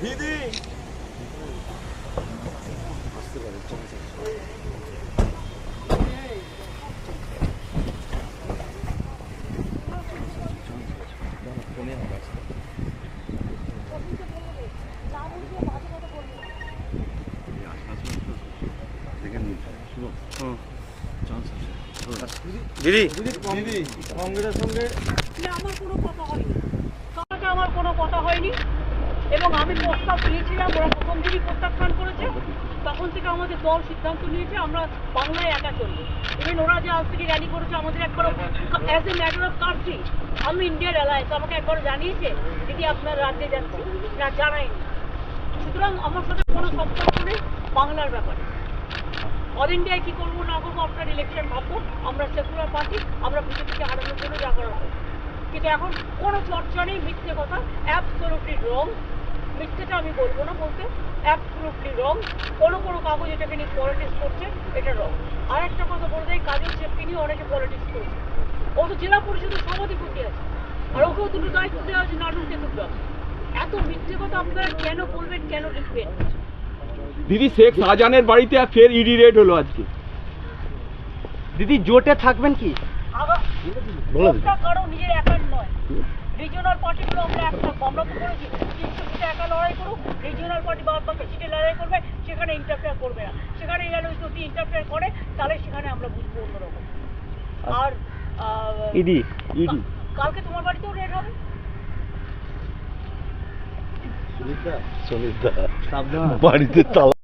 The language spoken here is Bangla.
দিদি দিদি দিদি সঙ্গের সঙ্গে আমার কোনো কথা হয়নি, তাকে আমার কোনো কথা হয়নি এবং আমি প্রস্তাব দিয়েছিলাম, ওরা প্রথম দিনই প্রত্যাখ্যান করেছে। তখন থেকে আমাদের দল সিদ্ধান্ত নিয়েছে আমরা বাংলায় একা চলবো। ইভেন ওরা যে আজ থেকে র্যালি করেছে আমাদের একবার as a matter of country, আমি ইন্ডিয়ার অ্যালায়েন্স আমাকে একবার জানিয়েছে দিদি আপনার রাজ্যে যাচ্ছি, না জানায়নি। সুতরাং আমার সাথে কোনো সম্পর্ক নেই বাংলার ব্যাপারে। অল ইন্ডিয়ায় কী করবো না করবো আপনার ইলেকশন ভাববো, আমরা সেকুলার পার্টি, আমরা বিজেপিকে হারানোর জন্য যা করার হবে। কিন্তু এখন কোনো চর্চা নেই, মিথ্যে কথা, অ্যাবসলিউটলি রং। মিথ্যেটা আমি বলবো না বলতে, অ্যাবসলিউটলি রং। কোনো কাগজ এটাকে নিয়ে পলিটিক্স করছে, এটা রং। আর একটা কথা বলে দেয়, কাজল শেখকে নিয়ে অনেকে পলিটিক্স করছে। ও তো জেলা পরিষদের সভাধিপতি আছে, আর ওকেও দুটো দায়িত্ব দেওয়া আছে নাটক তেতুলবাগ। এত মিথ্যে কথা আপনারা কেন বলবেন, কেন লিখবেন? দিদি শেখ শাহজাহানের বাড়িতে ফের ইডি রেড হলো আজকে। দিদি জোটে থাকবেন কি? কারো নিজের একার নয়, রিজিওনাল পার্টিগুলো আমরা একটা আমরা তো করেছি 300 সিটে একা লড়াই করুক, রিজিওনাল পার্টি বাদ বাকি সিটে লড়াই করবে, সেখানে ইন্টারফেয়ার করবে না। সেখানে এরাই যদি ইন্টারফেয়ার করে তাহলে সেখানে আমরা বুঝবো অন্যরকম। আর ইডি কালকে তোমার বাড়িতেও রেড হবে। বাড়িতে তালা